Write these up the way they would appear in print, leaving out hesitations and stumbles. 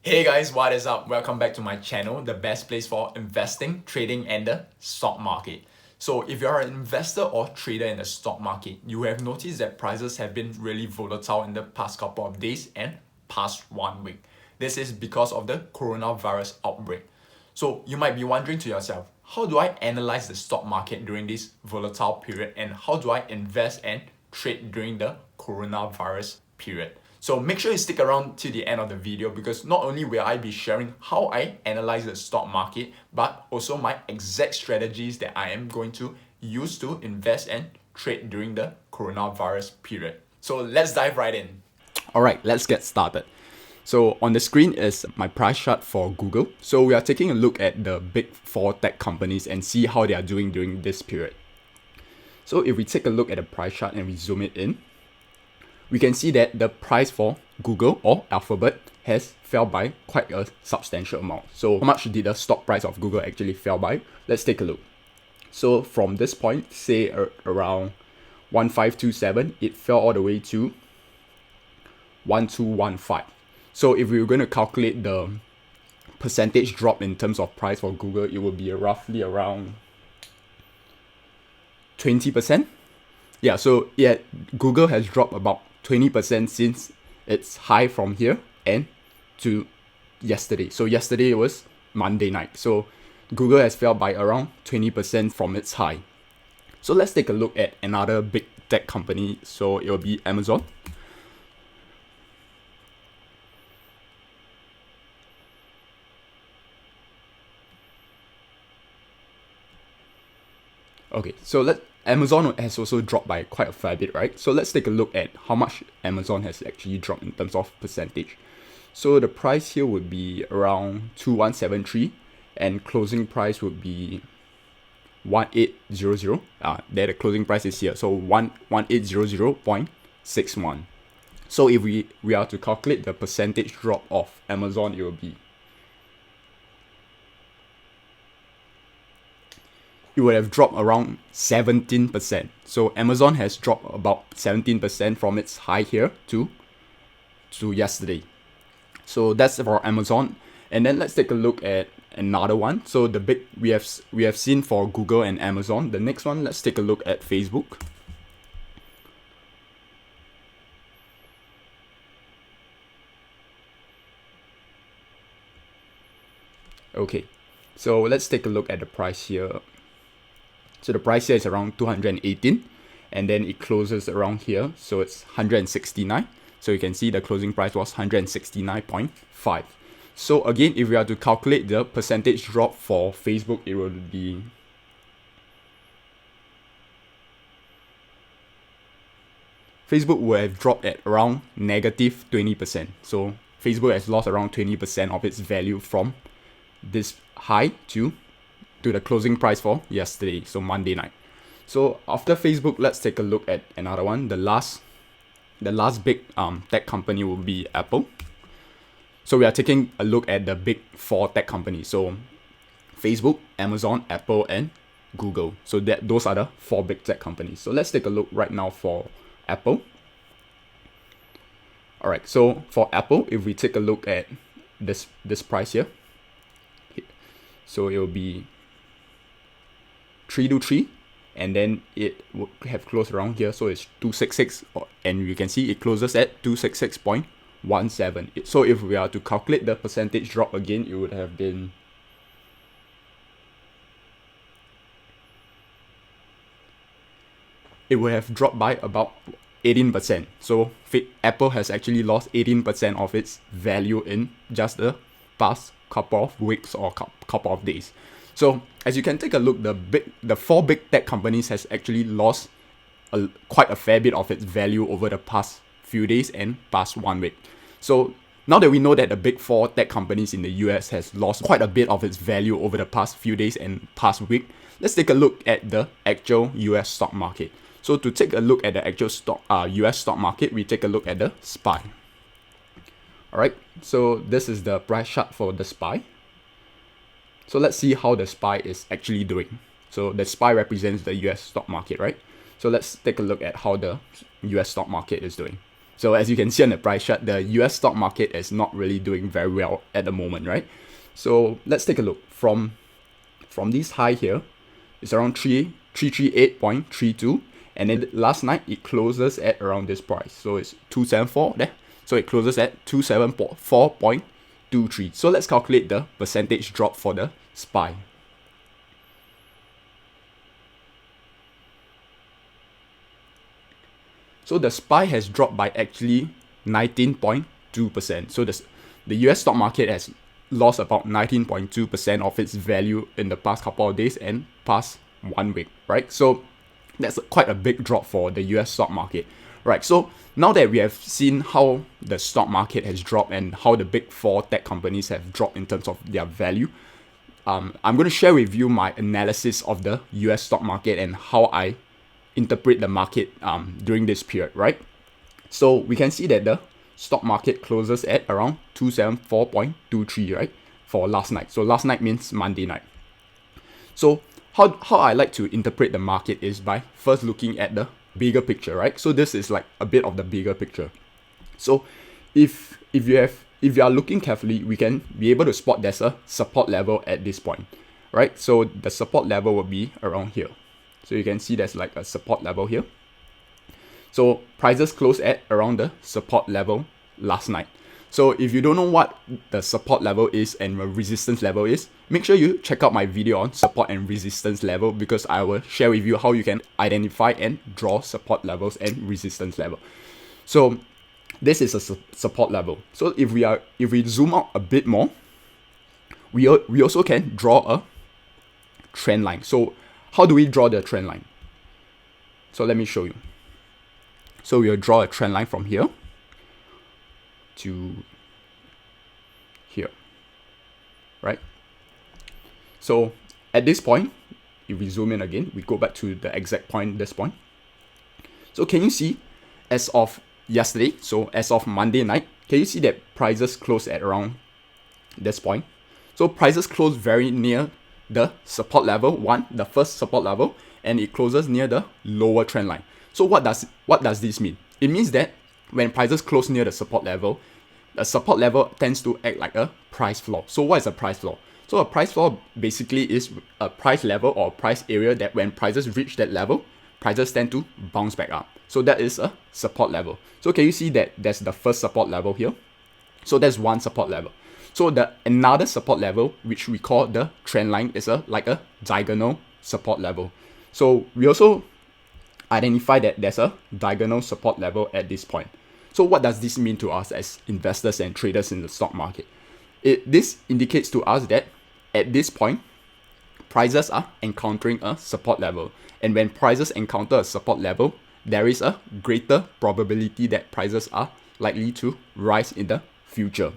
Hey guys, what is up? Welcome back to my channel, the best place for investing, trading, and the stock market. So if you're an investor or trader in the stock market, you have noticed that prices have been really volatile in the past couple of days and past 1 week. This is because of the coronavirus outbreak. So you might be wondering to yourself, how do I analyze the stock market during this volatile period, and how do I invest and trade during the coronavirus period? So make sure you stick around to the end of the video, because not only will I be sharing how I analyze the stock market, but also my exact strategies that I am going to use to invest and trade during the coronavirus period. So let's dive right in. Alright, let's get started. So on the screen is my price chart for Google. So we are taking a look at the big four tech companies and see how they are doing during this period. So if we take a look at the price chart and we zoom it in, we can see that the price for Google or Alphabet has fell by quite a substantial amount. So how much did the stock price of Google actually fell by? Let's take a look. So from this point, say around 1527, it fell all the way to 1215. So if we were going to calculate the percentage drop in terms of price for Google, it would be roughly around 20%. Yeah, so yeah, Google has dropped about 20% since its high from here and to yesterday. So yesterday was Monday night. So Google has fell by around 20% from its high. So let's take a look at another big tech company. So it will be Amazon. Okay, so Amazon has also dropped by quite a fair bit, right? So let's take a look at how much Amazon has actually dropped in terms of percentage. So the price here would be around 2173, and closing price would be 1800. There the closing price is here. So 1800.61. So if we are to calculate the percentage drop of Amazon, it will be, it would have dropped around 17%. So Amazon has dropped about 17% from its high here to yesterday. So that's for Amazon. And then let's take a look at another one. So the big we have seen for Google and Amazon. The next one, let's take a look at Facebook. Okay, so let's take a look at the price here. So the price here is around 218, and then it closes around here, so it's 169. So you can see the closing price was 169.5. So again, if we are to calculate the percentage drop for Facebook, it would be Facebook would have dropped at around negative 20%. So Facebook has lost around 20% of its value from this high to the closing price for yesterday, so Monday night. So after Facebook, let's take a look at another one. The last big tech company will be Apple. So we are taking a look at the big four tech companies. So Facebook, Amazon, Apple, and Google. So those are the four big tech companies. So let's take a look right now for Apple. Alright, so for Apple, if we take a look at this price here, so it will be 323, and then it would have closed around here, so it's 266, and you can see it closes at 266.17. So if we are to calculate the percentage drop again, it would have been dropped by about 18%. So Apple has actually lost 18% of its value in just the past couple of weeks or couple of days. So as you can take a look, the four big tech companies has actually lost quite a fair bit of its value over the past few days and past 1 week. So now that we know that the big four tech companies in the US has lost quite a bit of its value over the past few days and past week, let's take a look at the actual US stock market. So to take a look at the actual US stock market, we take a look at the SPY. Alright, so this is the price chart for the SPY. So let's see how the SPY is actually doing. So the SPY represents the US stock market, right? So let's take a look at how the US stock market is doing. So as you can see on the price chart, the US stock market is not really doing very well at the moment, right? So let's take a look. From this high here, it's around 338.32, and then last night it closes at around this price. So it's 274 there. So it closes at 274.23. So let's calculate the percentage drop for the SPY. So the SPY has dropped by actually 19.2%. So the US stock market has lost about 19.2% of its value in the past couple of days and past 1 week, right? So that's quite a big drop for the US stock market, right? So now that we have seen how the stock market has dropped and how the big four tech companies have dropped in terms of their value, I'm going to share with you my analysis of the US stock market and how I interpret the market during this period, right? So we can see that the stock market closes at around 274.23, right, for last night. So last night means Monday night. So how I like to interpret the market is by first looking at the bigger picture, right? So this is like a bit of the bigger picture. So if you are looking carefully, we can be able to spot there's a support level at this point, right? So the support level will be around here. So you can see there's like a support level here. So prices closed at around the support level last night. So if you don't know what the support level is and the resistance level is, make sure you check out my video on support and resistance level, because I will share with you how you can identify and draw support levels and resistance level. So this is a support level. So if we zoom out a bit more, we also can draw a trend line. So how do we draw the trend line? So let me show you. So we'll draw a trend line from here to here, right? So at this point, if we zoom in again, we go back to the exact point, this point. So can you see, as of yesterday, so as of Monday night, can you see that prices closed at around this point? So prices closed very near the support level, the first support level, and it closes near the lower trend line. So what does this mean? It means that when prices close near the support level tends to act like a price floor. So what is a price floor? So a price floor basically is a price level or price area that when prices reach that level, prices tend to bounce back up. So that is a support level. So can you see that there's the first support level here? So that's one support level. So another support level, which we call the trend line, is like a diagonal support level. So we also identify that there's a diagonal support level at this point. So what does this mean to us as investors and traders in the stock market? This indicates to us that at this point, prices are encountering a support level. And when prices encounter a support level, there is a greater probability that prices are likely to rise in the future.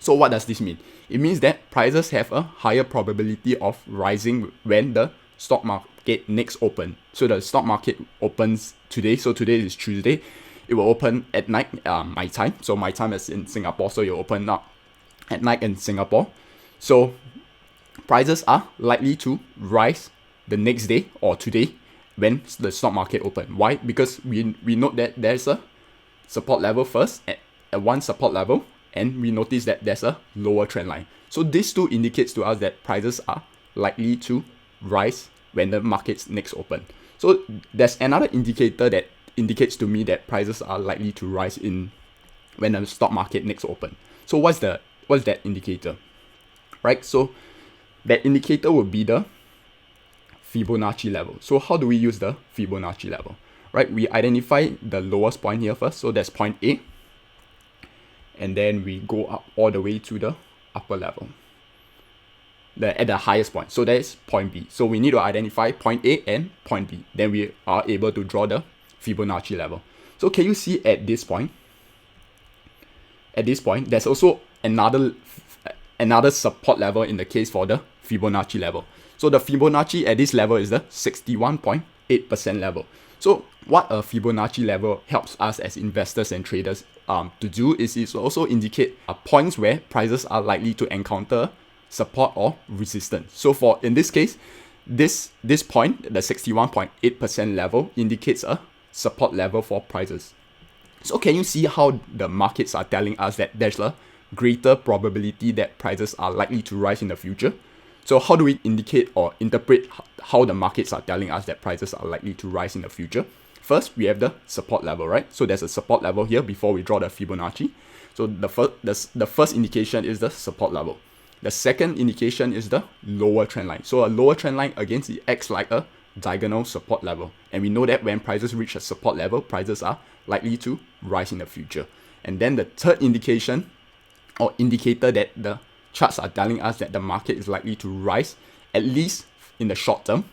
So what does this mean? It means that prices have a higher probability of rising when the stock market next open. So the stock market opens today. So today is Tuesday. It will open at night, my time. So my time is in Singapore. So it will open up at night in Singapore. So prices are likely to rise the next day or today when the stock market open. Why? Because we note that there's a support level first at one support level, and we notice that there's a lower trend line. So this too indicates to us that prices are likely to rise when the markets next open. So there's another indicator that indicates to me that prices are likely to rise when the stock market next open. So what's that indicator? Right? So that indicator would be the Fibonacci level. So how do we use the Fibonacci level? Right? We identify the lowest point here first. So that's point A. And then we go up all the way to the upper level, at the highest point. So that is point B. So we need to identify point A and point B. Then we are able to draw the Fibonacci level. So can you see at this point? At this point, there's also another support level in the case for the Fibonacci level. So the Fibonacci at this level is the 61.8% level. So what a Fibonacci level helps us as investors and traders to do is it also indicate points where prices are likely to encounter support or resistance. So in this case, this point, the 61.8% level, indicates a support level for prices. So can you see how the markets are telling us that there's a greater probability that prices are likely to rise in the future? So how do we indicate or interpret how the markets are telling us that prices are likely to rise in the future? First, we have the support level, right? So there's a support level here before we draw the Fibonacci. So the first indication is the support level. The second indication is the lower trend line. So a lower trend line, again, it acts like a diagonal support level. And we know that when prices reach a support level, prices are likely to rise in the future. And then the third indication or indicator that the charts are telling us that the market is likely to rise, at least in the short term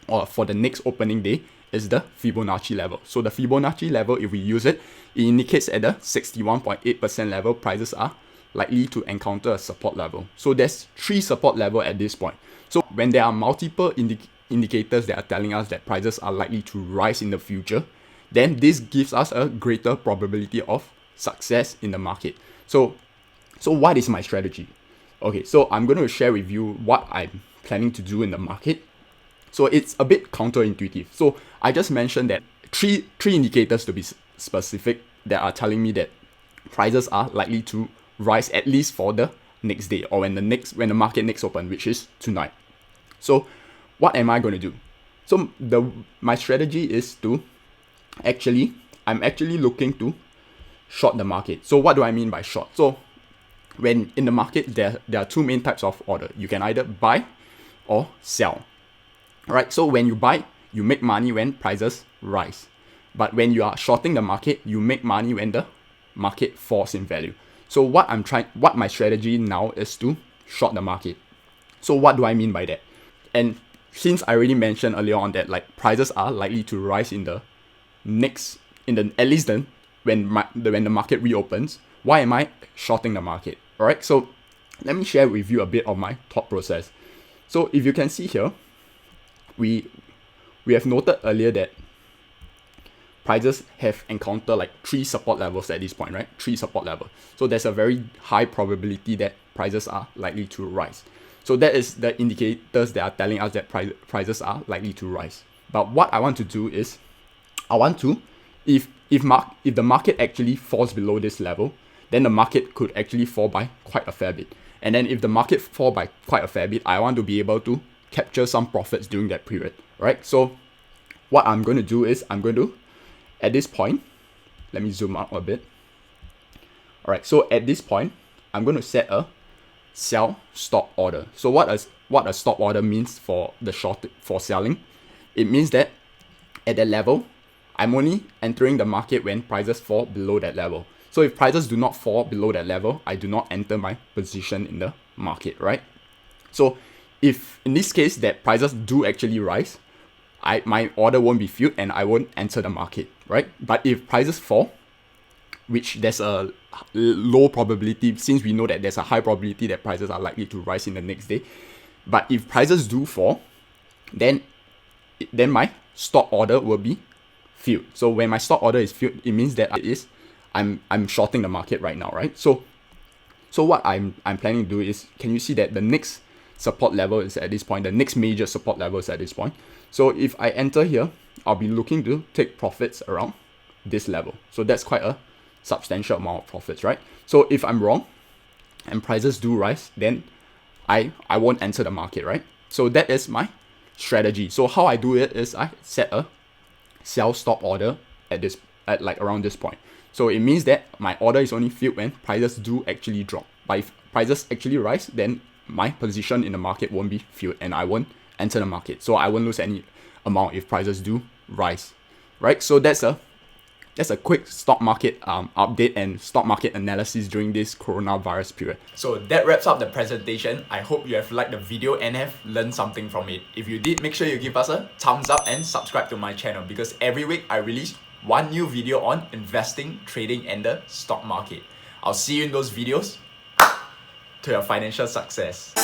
or for the next opening day, is the Fibonacci level. So the Fibonacci level, if we use it, it indicates at the 61.8% level, prices are likely to encounter a support level. So there's 3 support levels at this point. So when there are multiple indicators that are telling us that prices are likely to rise in the future, then this gives us a greater probability of success in the market. So what is my strategy? Okay, so I'm going to share with you what I'm planning to do in the market. So it's a bit counterintuitive. So I just mentioned that three indicators, to be specific, that are telling me that prices are likely to rise at least for the next day, or when the market next open, which is tonight. So what am I going to do? So my strategy is to I'm actually looking to short the market. So what do I mean by short? So when in the market, there are 2 main types of order. You can either buy or sell. Right? So when you buy, you make money when prices rise. But when you are shorting the market, you make money when the market falls in value. So what my strategy now is to short the market. So what do I mean by that? And since I already mentioned earlier on that like prices are likely to rise at least then when the market reopens, why am I shorting the market? Alright, so let me share with you a bit of my thought process. So if you can see here, we have noted earlier that prices have encountered like 3 support levels at this point, right? 3 support levels. So there's a very high probability that prices are likely to rise. So that is the indicators that are telling us that prices are likely to rise. But what I want to do is, if the market actually falls below this level, then the market could actually fall by quite a fair bit. And then if the market fall by quite a fair bit, I want to be able to capture some profits during that period, right? So what I'm going to do is at this point, let me zoom out a bit. All right, so at this point, I'm going to set a sell stop order. So what a stop order means for selling, it means that at that level, I'm only entering the market when prices fall below that level. So if prices do not fall below that level, I do not enter my position in the market, right? So if in this case that prices do actually rise, my order won't be filled and I won't enter the market, right? But if prices fall, which there's a low probability, since we know that there's a high probability that prices are likely to rise in the next day. But if prices do fall, then my stop order will be filled. So when my stop order is filled, it means that I'm shorting the market right now, right? So what I'm planning to do is, can you see that the next support level is at this point, the next major support level is at this point. So if I enter here, I'll be looking to take profits around this level. So that's quite a substantial amount of profits, right? So if I'm wrong and prices do rise, then I won't enter the market, right? So that is my strategy. So how I do it is I set a sell stop order at like around this point. So it means that my order is only filled when prices do actually drop. But if prices actually rise, then my position in the market won't be filled and I won't enter the market. So I won't lose any amount if prices do rise, right? So that's a quick stock market update and stock market analysis during this coronavirus period. So that wraps up the presentation. I hope you have liked the video and have learned something from it. If you did, make sure you give us a thumbs up and subscribe to my channel, because every week I release one new video on investing, trading, and the stock market. I'll see you in those videos to your financial success.